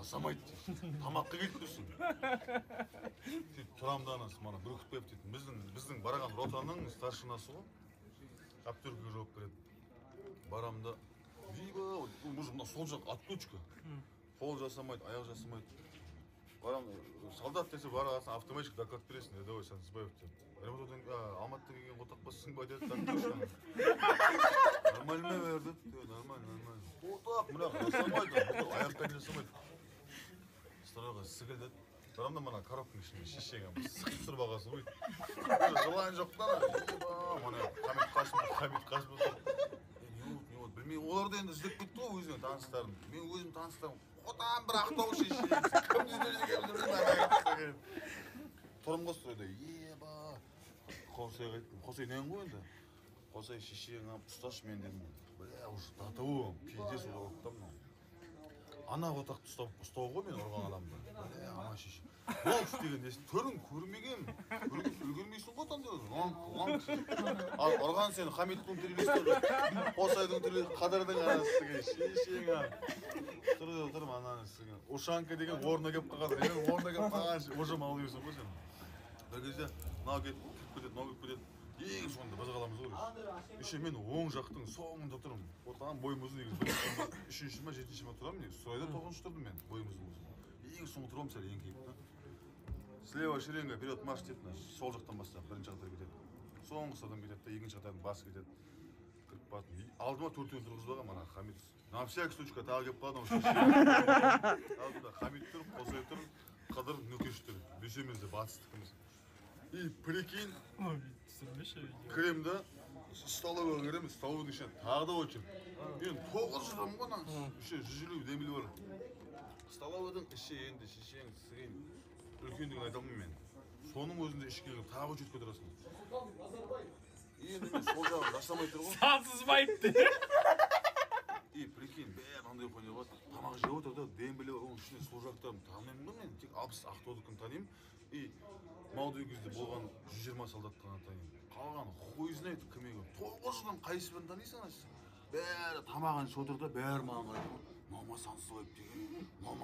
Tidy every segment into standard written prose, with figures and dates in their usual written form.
жасамайды тамаққа келіп тұрсың сөйтіп тұрамын да анасы мана бүркітпеп дейді біздің бараған ротаның старшинасы ғой каптерге жауап береді барамын да мына сол жақ отключка қол жасамайды аяқ жасамайды барамын солдат десе барасың автоматчик доклад бересің рядовой Сансызбаев деп алматыдан келген отақпасың ба деді нормально бер деді нормально отақ мына жасамайды аяққа жасамайды стройға сігілдеді барамын да мана коробканың ішінде шешең сықып тұрып алғансың ғой жылайын жоқ та мана Хамит қашып отыр не болды білмей олар да енді іздеп кетті ғой өзінің таныстарын мен өзім таныстарым одан бір ақтау шеше тұрым ғой стойда еба қосайға айттым қосай нең ғой енді қосай шешең ұсташы мен дедім бля уже татуым пиздец ұрып та мынау ана отақты ұстау ғой мен ұрған адамды бля ана шеше волк деген түрін көрмеген үлгермейсің ғой таңдырып ал ұрған сен Хамиттің төбелестер қосайдың төбелестер қадырдың анасы шешең тұрып ананы істеген ушанка деген орнына келіп қалған орнына келіп қалған ұжым алып ғой сен бір кезде мынау келіп кетеді мынау келіп кетеді ең соңында біз қаламыз ғой еще мен оң жақтың соңында тұрмын отаған бойым ұзын негізі үшінші ма жетінші ма тұрамын сұрайда 9-шы тұрдым мен бойым ұзын ең соңында тұрамын сәл еңкейіп слева шеренга вперед марш дейді сол жақтан бастап бірінші қатар кетеді соңғысы адам кетеді да екінші қатардың басы кетеді кіріп бардым алдыма төртеуін тұрғызып алған мана Хамит на всякий случай тағы келіп қалды алдымда Хамит тұр қосай тұр Қадыр Нүкеш тұр бесеуміз де батыстықымыз и прикинь кірем да столовыйға кіремін столовыйдың ішіне тағы да очередь мен 9 жылым ғой еще 150 дембел бар столовыйдың іші енді шешең сізген үлкендігін айта алмаймын мен соның өзінде ішке келіп тағы очередьке тұрасың енді мен сол жағын жасамай тұр ғой Сансызбаев и прикинь бәрі андай қойып жатыр тамақ жеп отыр да дембеле бар оның ішінде сол жақтарын танымаймын ғой мен тек ақтоғдікін танимын и маудой кезде болған 120 солдатты ғана танимын қалған хуй знает кім екен 9 жылдан қайсыбірін танисың ана бәрі тамағын ішіп отыр да бәрі маған қарайды мама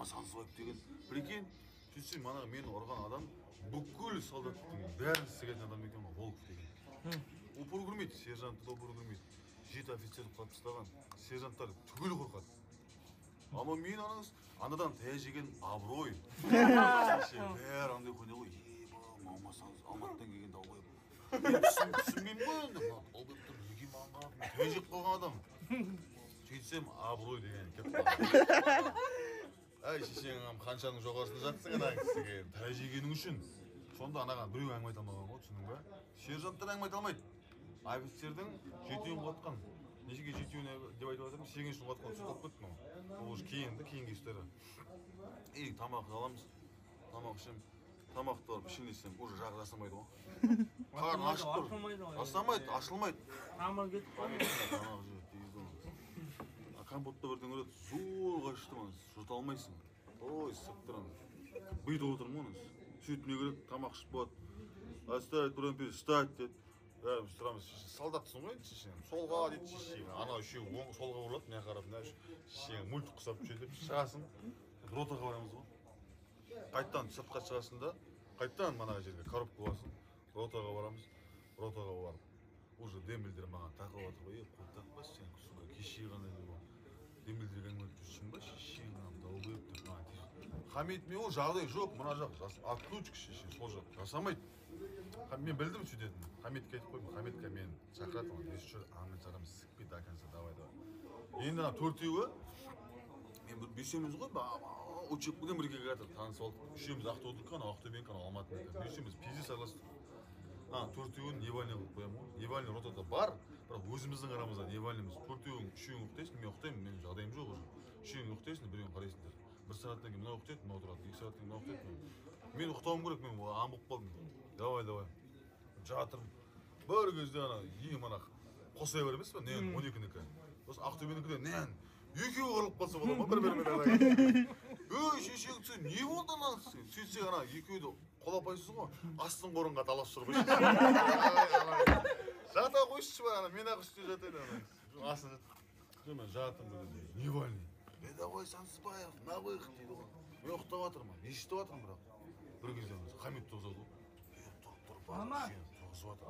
Сансызбаев деген прикинь сөйтсем мана мені ұрған адам бүкіл солдаттың бәрін істеген адам екен ғой Волков деген упор көрмейді сержантты да упор көрмейді 7 офицер қалып тастаған сержанттар түгел қорқады ama мен анадан тәжіген абырой бәрі андай қойды ғой мама Сансыз Алматыдан келген дау ғой түсінбеймін ғой енді ол деп тұр неге маған қарап тәжіп қалған адам сөйтсем абырой деген кетіп әй шешең қаншаның жоғарысында жатсың ана кісіге тәжігенің үшін сонда анаған біреу әңгіме айта алмаған ғой түсіндің ба сержанттар әңгіме айта алмайды офицердің жетеуін құлатқан нешеге жетеуін деп айтып жатырмын 8-шін құлатқан сөйтіп алып кетті ол уже кейінгі істері и тамақ аламыз тамақ ішемін тамақты барып ішемін уже жағы жасамайды ғой қарны ашып тұр жасамайды ашылмайды тамақ кетіп қалды компотта бірден көреді зорға ішті жұрта алмайсың ой сыптырам бүйтіп отырмын ғой сөйтіп не керек тамақ ішіп болады оставить бұрын встать деді бәріміз тұрамыз солдатсың ғой шешең солға дейді шешең анау үшеуі солға бұрылады мына қарап мына шешең мультик құсап сөйтіп шығасың ротаға барамыз ғой қайттан сыртқа шығасың да қайттан мана жерге коробка аласың ротаға барамыз ротаға барып уже дембелдер маған тақып жатыр ғой қол тақпа сен кеше ғана дембелдерге әңгіме айтып жүрсің ба шешең дау беріп деп маған Хамит мен ол жағдай жоқ мына жақ отключка шешең сол жақ жасамайды мен білдім сөйтетінін Хамитке айтып қойдым Хамитке мен шақыратып аңмен шарамыз сікпей до конца давай енді ана төртеуі мен бесеуміз ғой учебкіден бірге келатыр танысып алдық үшеуміз ақтоғдікі анау ақтөбенікі анау алматынікі бесеуміз пиздец араластық төртеуін невальный қылып қоямын ғой невальный ротада бар бірақ өзіміздің арамызда невальныймыз төртеуің үшеуің ұйықтайсың мен ұйықтаймын менің жағдайым жоқ уже үшеуің ұйықтайсың біреуін қарайсыңдар бір сағаттан кейін мынау ұйықтайды мынау тұрады 2 сағаттан кейін мынау ұйықтайды мен ұйықтауым керек мен аңбып қалдым давай жатырмын бір кезде ана ең ана қосай бар емес па нен 12-нікі осы ақтөбенікі де нен екеуі қырылып қалса болады ма бір-бірімен ей шешең сен не болды ана сөйтсек ана екеуі де қолапайсыз ғой астын қорынға таласып жүр ғой жата қойшы ана мен ақ үстіне жатайын астына мен жатырмын невальный рядовой Сансызбаев на выход дейді ғой жатырмын, естіп жатырмын бірақ. Bir кезде Хамит тұрғызады ғой. Тұр, барып сені тұрғызып жатыр.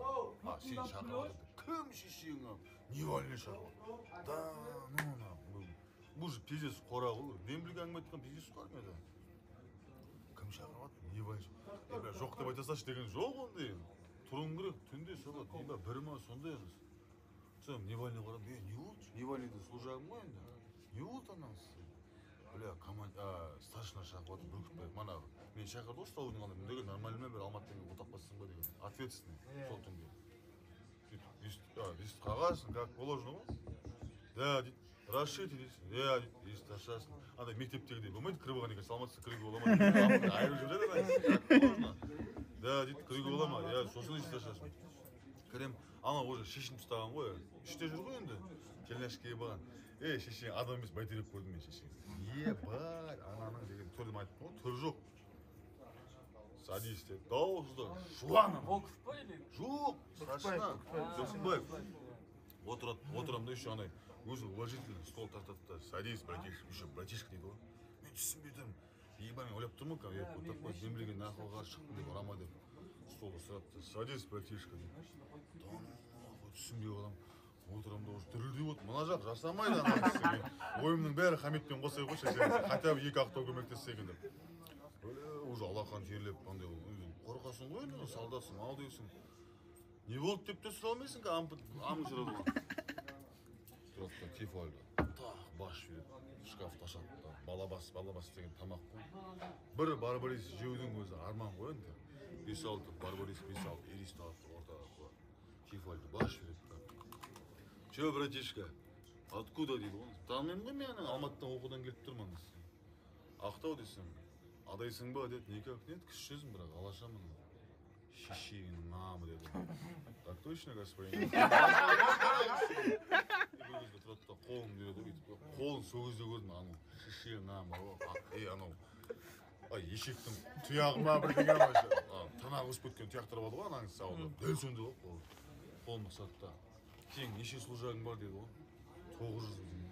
Сені шақырып жатыр. Кім шешең? Невальный шақырып. Да, бұл же пиздец қора ғой. Мен білген әңгіме айтқан пиздец қора ма еді? Кім шақырып жатыр? Невальный. Жоқ деп айта салшы деген жоқ ондай. Тұруың керек, түнде сағат бір ма сондай емес. Сен Невальный қарап, не болды? Невальныйды служагым ғой енді. Не болды анаңыз? Бля, старшина шақырып отыр, бүркітбай. Мана мен шақырды ғой столдың алдында. Міндегі нормальный бір алматыдан отап бассың ба деген. Ответственный сол түнде. Сөйтіп қағасың, как положено ғой. Да, дейді. Расшите дейсің. Да, дейді. Есікті ашасың. Андай мектептегідей болмайды, кіріп алған екен саламатсыз кіруге бола ма? Айырып жүреді, как положено. Да, дейді, кіруге бола ма? Я сосын есікті ашасың. Кірем, ана уже шешініп тастаған ғой. Іште жүр ғой енді. Келнәшкеге баған. Шешең адам емес бәйтерек көрдім мен шешең. Ебать, ананың деген түрдім айттым ғой, түр жоқ. Садись деп, дауысты, жуаным. Волков па или? Жоқ, страшно. Зөкімбаев. Отырам да еще анай, өзі уважительный стол тартады да, садись, братишка, еще братишка дейді ғой. Мен түсінбедім. Ебамен ойлап тұрмын, таппай, мен білген нахуйға шықтым деп, ұрама деп. Столды сұрапты, садись, братишка дейді. Түсінбей қалам. Отырам да уже дүрілдей от, мына жақ жасамайды анаңыз. Ойымның бәрі Хамитпен қосай ғой шешеңіз. Хотя бы екі ақтау көмектессе екен деп. Уже алақан терлеп, қандай қорқасың ғой енді, салдасың, ал дейсің. Не болды деп те сұра алмайсың, амы жүреді ғой. Тұрады, тифа алды. Тақ, баш береді, шкафты ашады. Балабас деген тамақ қой. Бір барбарис жеудің өзі арман ғой енді. 5-6 барбарис, 5-6 ерис талапты ортаға қойады. Тифа алды, баш береді. Че, братишка, откуда дейді ғой? Танымын ғой мен Алматыдан оқудан келіп тұрмын. Ақтау дейсің, адайсың ба деді, никак нет, кіші сөзім бірақ алашамын. Шешегінің намы деді. Так точно, господин. Бір кезде тұрады да қолын береді ғой, қолын сол кезде көрдім, анау шешегінің намы ғой, анау ешектің тұяғы ма бірдеңе ма, танағы өсіп кеткен тұяқтар бар ғой анаңыз сауды, дәл сондай ғой қолын ұқсады да. Сен неше служагың бар деді ғой? 900 дейді.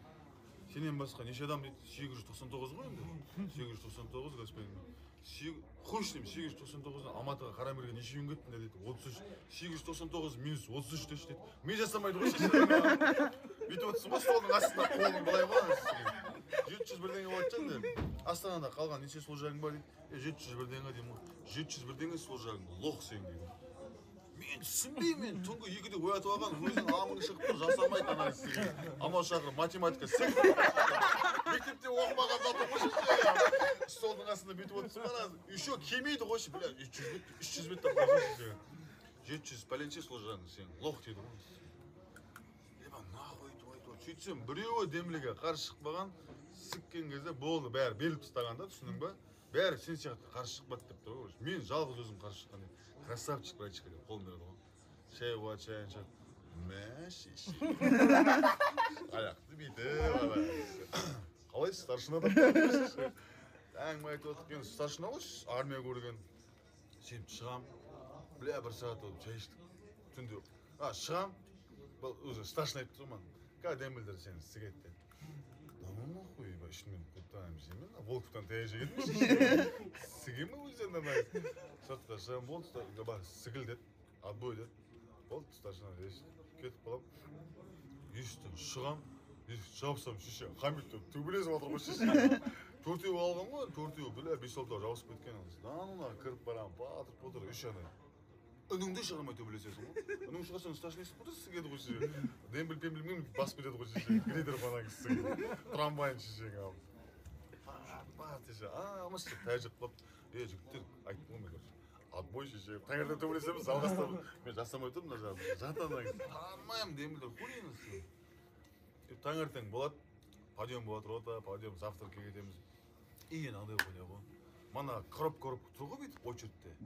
Сенен басқа неше адам дейді? 899 ғой енді? 899, господин. Қойш деймін, 899-дан Алматыға Қарамерге неше күн кеттің дейді? 33. 899 минус 33 дейді. Мен жасамайды ғой шешем. Бүйтіп отырсың ғой столдың астында қолың былай ғой. 700 бірдеңе болады жаңды. Астанада қалған неше служагың бар дейді? 700 бірдеңе деймін ғой. 700 бірдеңе служагың, лох сен дейді. Мен түсінбеймін, түнгі 2-де оятып алған, өзің амың шығып жасамайды анаңыз деген. Амал шақырып математика сен мектепте оқымаған заты қойшы. Столдың астында бүйтіп отырсың ғана, еще келмейді қойшы, бля, 300 бет тапқан қойшы. 700 пәленше служаның сен, лох дейді ғой. Еба, нахуй айтып. Сөйтсем, біреуі демліге қарсы шықпаған, сіккен кезде болды, бәрі беліп тастаған да, түсінің ба? Бәрі сен сияқты қарсы шықпады деп тұр ғой. Мен жалғыз өзім қарсы шыққан деп. Красавчик, братчика деп қолын береді ғой. Шай қуат, шай аншат. Мә, шеші. Аяқты бүйтіп, қалай старшина да қойшы. Әңгіме айтып отыр, старшина ғой, армия көрген. Сөйтіп шығам, бля, 1 сағат болып шай іштік. Түнде, шығам, өзі старшина айтып тұрман. Қадем білдір сені, сигарет. Да ну нахуй, ішінмен құттағым жемен, Волковтан тәйе жегенмін, сігемін өзен анайыз. Сұртта шығам болды, сігіл деді, отбой деді. Болды, старшина кетіп қалам. Есіктен шығам, есікті жабысам шеше, Хамитті төбелесіп отыр ғой шеше. 4-еу алған ғой, 4-еу, бля, 5-6 жабысып кеткен. Да ну кіріп барам, батыр-потыр, үш анай. Үніңді шығармай төбелесесің ғой. Үнің шығарсаң старшина естіп отырсыз сігеді ғой шеше. Дембіл-пембілмен басып кетеді ғой шеше. Грейдер бана кісі. Трамвайын шешең алып. Бар шеше. Амашы тәжік қылып. Жігіттер айттым ғой мен көрші. Отбой шеше. Таңертең төбелесеміз, жалғастап. Мен жасамай тұрмын мына жағында. Жатандан танымаймын дембілдер. Көрейініз. Таңертең болады. Подъем болады рота, подъем завтракқа кетеміз. Андай қойдай ғой. Мана қырып-қырып тұр ғой бүйтіп очередьте.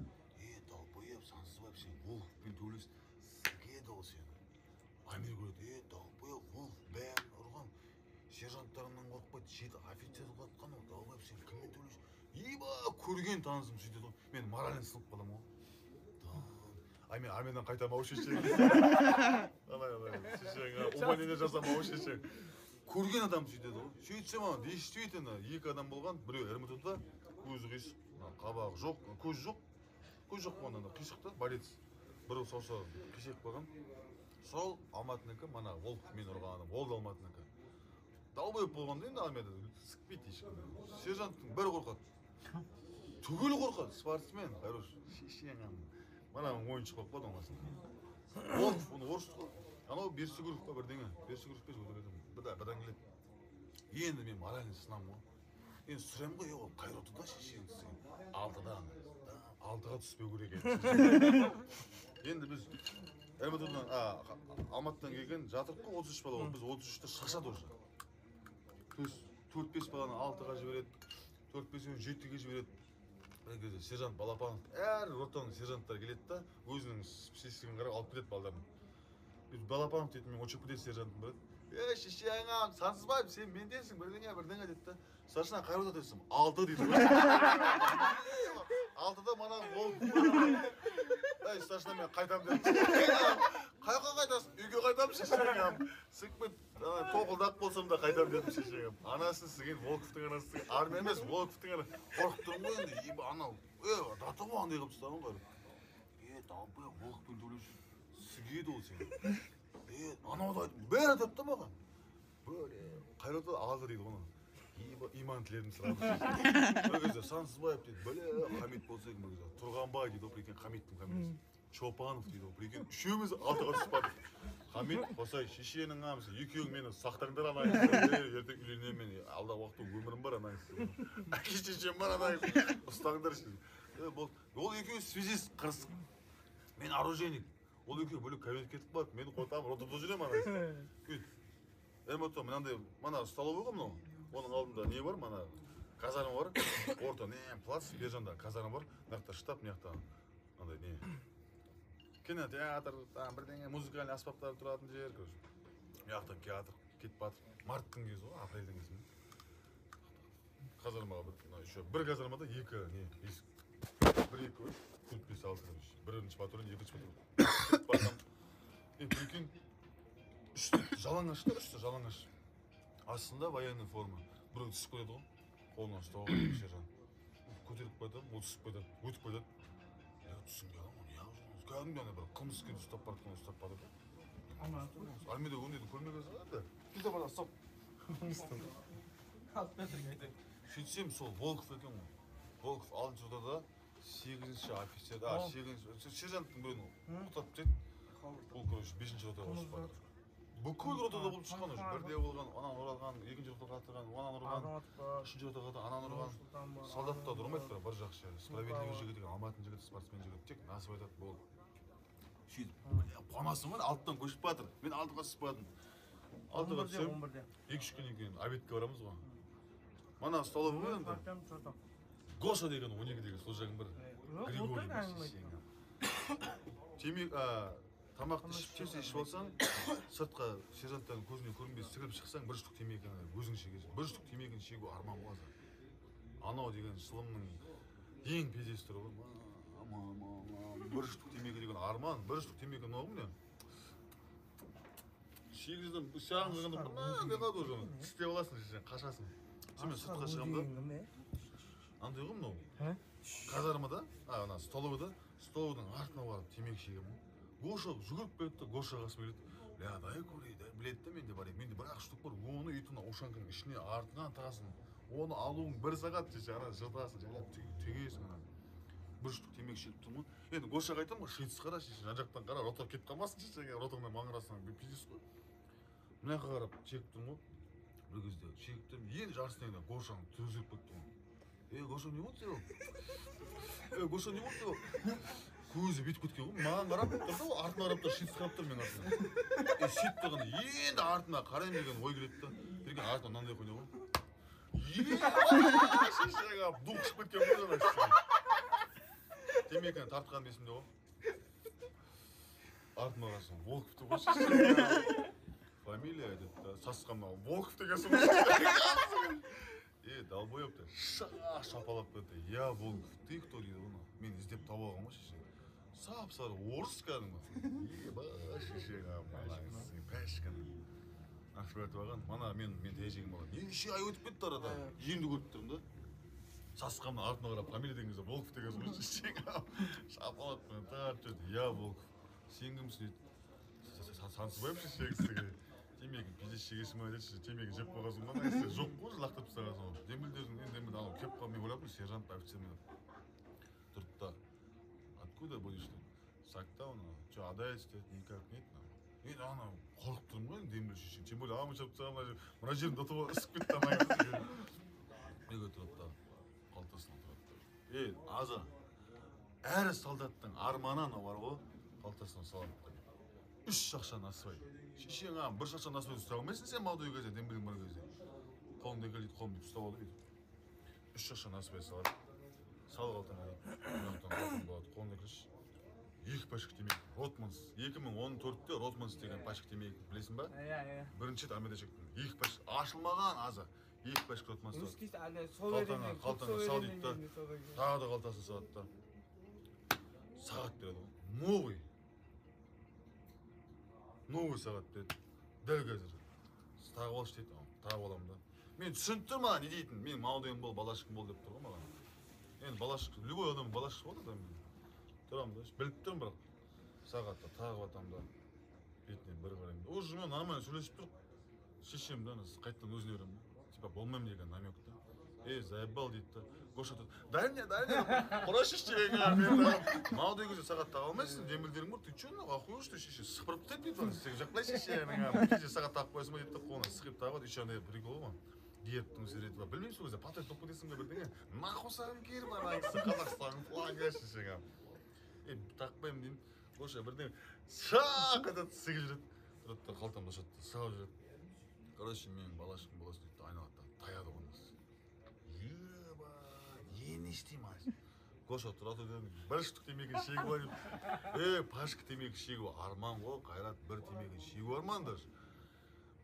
Сансыз бап сен, Волковпен төбелес, сігеді ол сені. Амир көреді, далбайып, Волков бәрін ұрған. Сержанттарынан қорқпайды, жеті офицер ұлатқан ол, далбайып сен кіммен төбелес? Еба, көрген танысым сөйтеді ғой. Мен морален сынып қалам ғой. Мен армиядан қайтамау шешең. Шешең, увольнение жасамау шешең. Көрген адам сөйтеді ғой. Сөйтсем ана, действительно, 2 адам болған, біреу РМТ-да, көзі қисық, қабағы жоқ, көз жоқ болғанда қисық та, борец. Бір саусағы қисық болған. Сол Алматынікі, мана Волков мен ұрғаным, ол да Алматынікі. Далбайып болғанда енді Алматы сықпейді ешкім. Сержанттың бәрі қорқады. Түгел қорқады, спортсмен, хорош. Шешеңім. Мана ойыншық болып қалды оңасында. Волков, оны орыс қой. Анау Берсүгіров па бірдеңе. Берсүгіров пеш өтіреді. Бірден келеді. Енді мен моральный сынам ғой. Енді сұрайым ғой, ол қай ротада шешең десең. 6-ға түспеу керек еді. Енді біз Алматыдан келген жатырық қой, 33 бала ғой. Біз 33-те шашады уже. 4-5 баланы 6-ға жібереді, 4-5-ін 7-ге жібереді. Бір кезде сержант Балапанов, әр ротаның сержанттары келеді да, өзінің спецификасын қарап алып кетеді балдарын. Балапанов дейді, мен очып кетеді сержантым біреді. Шешеңам, Сансызбаев, сен мендесің, бірдеңе деді да. Старшина қай рота десім? 6 дейді. 6-да манағы болып. Старшина мен қайтам деді. Қайқа қайтасың? Үйге қайтам шешеңам. Сықпет, тоқылдақ болсам да қайтам дедім шешеңам. Анасын сізген, Волковтың анасы, армия емес, Волковтың анасы. Қорқып тұрмын ғой енді, анау, даты ғой андай қылып тұстағын ғой. Далбай, Волковтың төлеші, сігеді ол сен. Анау да айтым, бәрі айтып та маған. Қайраты алды дейді оны. Иман тілерін сұрады. Бір кезде Сансызбаев дейді, Хамит болса екен бір кезде. Тұрғанбай дейді, ол екен Хамиттің фамилиясы. Чопанов дейді, ол екен үшеуміз 6-ға түспады. Хамит, қосай, шешенің амысы, екеуің мені сақтарыңдар анайын. Ертең үйленемін мен, алдағы уақытта өмірім бар анайын. Әке шешем бар анайын. Ұстаңдар үшін. Ол екеуі связист қырсық. Мен оружейник. Ол екеуі бөлек кабинет кетіп барды. Мені қотам, ротада жүрем анайын. Эмото, мана столовый ғой мынау. Оның алдында не бар, мана казарма бар. Орта плац, бер жанда казарма бар. Мынақта штаб, мынақта андай не. Кинотеатр, бірдеңе музыкальный аспаптар тұратын жер. Мынақтан театр кетіп батыр. Марттың кезі ғой, апрельдің кезі. Казармаға бір казармада екі не, есік. Бір екі өш, 4-5-6. Бірінші патруль, екінші патруль. Прикинь, үсті жалаңаш та, үсті жалаңаш. Астында военный форма. Біреу түсіп кетеді ғой, қолынан ұстауға сержант. Көтеріп қойдам, ол түсіп қойдам, өтіп қойдам. Түсінге аламын, не ақ жүрміз? Кәдімгі бір қылмыскер ұстап бардық, ұстап барды да. Армияда өңдейді көрмегенсің да? Бізде бара, стоп. Сөйтсем сол Волков екен ғой. Волков 6-шы ротада 8-ші офицер, сержанттың біреуін ұқтап тет. Ол, короче, 5-ші ротаға ұшып барды. Бүкіл ротада болып шыққан уже. Бірде болған, анан ұралған, екінші ротаға атырған, анан ұрған, үшінші ротаға анан ұрған. Солдатта тұрмайды бір жақшы. Справедливый жігіт екен, Алматының жігіті, спортсмен жігіт. Тек насып айтады, болды. Сөйтіп, қуанасың ғой, алттан көшіп батыр. Мен алдыға түсіп бадым. Алдыға түсем, 2-3 күннен кейін обедке барамыз ғой. Мана столовый ғой енді. Гоша деген 12-дегі служагың бір. Григорий тамақты ішіп алсаң, сыртқа сержанттардың көзіне көрінбей сігіліп шықсаң, бір штук темекіні өзің шегесің. Бір штук темекіні шегу арман боласың. Анау деген шылымның ең пезесі тұры ғой. Бір штук темекі деген арман, бір штук темекіні оғым не? Шегізден сағын қағында не қады ол жаңа? Тістеп аласың, қашасың. Сен сыртқа шығам да? Андай ғой мынау? Казармада, столовыйдың артына барып темекі шегем. Гоша жүгіріп келді, Гоша қасып келеді. Дай көрейді, біледі де менде бар еді. Менде бір-ақ штук бар, оны үйтіна ошанкінің ішіне артынан тағасын. Оны алуың 1 сағат жеше, ана жыртасың, жайлап тегейсің. Бір штук темекі шегіп тұрмын. Енді Гошаға айтам ғой, шетсіз қара шеше, жан жақтан қара, ротап кетіп қалмасын шеше, ротаңнан маңырасың, пиздес қой. Мынақа қарап шегіп тұрмын ғой. Бір кезде шегіп тұрмын, енді жарыстан Гошаның түрі жүріп кетті ғой. Гоша не болды деп? Гоша не болды деп? Көзі бетіп кеткен ғой, маған қарап тұрды ғой, артына қарап тұр, шетсіз қарап тұр мен артына. Шет тұрғанда енді артына қарайым деген ой келеді да. Берген артына мынандай қойды ғой. Шешеға ду қышып кеткен ғой жаңа шешеға. Темекіні тартқан есімде ғой. Артына қарасың, Волков тұр ғой шешеға. Фамилия деді да, сасқанма, Волков дегенсің ғой. Долбоеб-то шапалап кетті. Я, Волков, ты кто дейді оны? Мен іздеп таба алғам ғой шешең. Сап-сары орыс кәдімгі. Еба, шешең амалайсың, пәшкін. Ашып айтып алған, мана мен тәжегім болған. Неше ай өтіп кетті арада. Емді көріп тұрмын да. сасқанның артына қарап фамилия деген кезде Волков деген сөз ішсең шапалақпен тартып иә Волков сен кімсің дейді Сансызбаевшы шегістігі темекі пиздец шегесің ба деді темекі жеп қойғансың ба сен жоқ қой лақтырып тастағансың ғой дембілдердің енді дембілді анау келіп қалып мен ойлаппын сержант офицермен тұрды да откуда будешь деп сактауна че адайцы деді никак нет мен анау қорқып тұрмын ғой дембіл шешең тем более амы жап тастаған мына жерімді ұтып ысып кетті ана үйге тұрады да қалтасынан тұрады аза әр солдаттың арманы анау бар ғой қалтасынан салады да 3 шақша насыбай шешең аған 1 шақша насыбай ұстай алмайсың сен молодой кезде дембілің бар кезде қолыңды әкел дейді қолымды ұстап алды дейді 3 шақша насыбай салады сал қалтаңа дейді қалтаң болады қолыңды әкелші 2 пачка темекі Ротманс 2014-те Ротманс деген пачка темекі білесің ба? Иә. Бірінші рет Америкада шектім 2 пачка ашылмаған аза 2 пачка Ротманс қалтаңа сал дейді да тағы да қалтасын салады да сағат береді ғой новый сағат береді дәл қазір тағып алшы дейді тағып аламын да мен түсініп тұрмын маған не дейтін мен молодойым бол балашықым бол деп тұр ғой маған енді балашық любой адам балашық болады да тұрамын да біліп тұрмын бірақ сағатта тағып атамын да бетіне бір қараймын уже мен нормально сөйлесіп тұрып шешем да қайтадан өзіне беремін типа болмаймын деген намек та заебал дейді да Гоша тут дай мне құра шешең мен молодой кезде сағат таға алмайсың дембілдерің бар ты че охуел что шеше сыпырып тастайды дейді сен жақпай шешең кезде сағат тағып қоясың ба дейді да қолына сықып тағып еще андай прикол ғой гербтің суреті бар білмеймін сол кезде патрик болып кетесің бе бірдеңе нахуй саған герб ана қазақстанның флагы шешең тақпаймын деймін Гоша бірдеңе шақ етеді сігіп жүреді тұрады да қалтамды ашады салып жүреді короче менің балашығым боласың дейді айналады да таяды ғой не істеймін азы Гоша тұра тұр дедім бір штук темекі шегіп алып пачка темекі шегу арман ғой қайрат бір темекі шегу армандар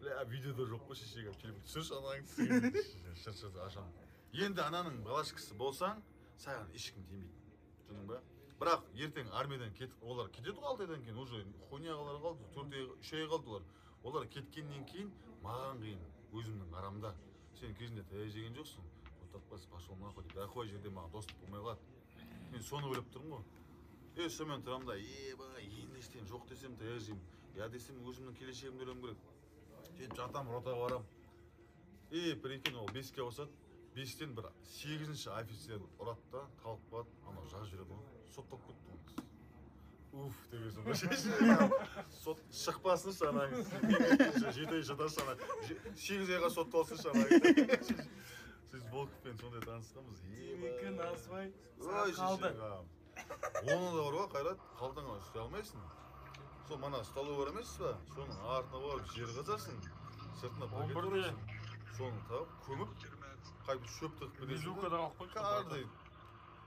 бля видеода жоқ қой шешеге телефон түсірші анаңды шыршырды ашамын енді ананың балашкасы болсаң саған ешкім тимейді түсіндің ба бірақ ертең армиядан кетіп олар кетеді ғой 6 айдан кейін уже хуйня қалды 3 ай қалды олар кеткеннен кейін маған қиын өзімнің арамда сен кезінде таяқ жеген жоқсың отатпас пошел нахуй деп ақой жерде маған достық болмай қалады мен соны ойлап тұрмын ғой сонымен тұрамын да енді істеймін жоқ десем таяқ жеймін я десем өзімнің келешегімді ойлауым керек сөйтіп жатамын ротаға барамын прикинь ол 5-ке қосады 5-тен бір 8-ші офицер ұрады да талып қалады анау жазып жібереді ғой сотталып кетті ғой уф дегенсің ғой шеше сот шықпасыншы анаңыз 7 ай жатаршы ана 8 айға сотталсыншы анаңыз сіз Волковпен сондай танысқанбыз темекі насыбай қалды оны да бар ғой қайрат қалтаңа ұстай алмайсың сол мана столы бар емес па соның артына барып жер қазасың сыртына пакет ұрасың соны тауып көміп қайтып шөп тығып кетесің каждый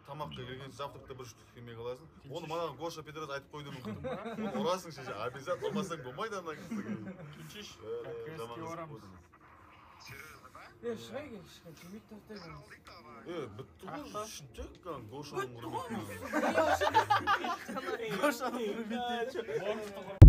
тамаққа келген завтракта бір штук темекі аласың оны маған Гоша Петрос айтып қойды мүмкін оны ұрасың шеше обязательно ұрмасаң болмайды ана кісіге Кючиш шырай келші, темек тастайсың. бітті ғой шыттек Гошаның құрметіне Гошаның құрметіне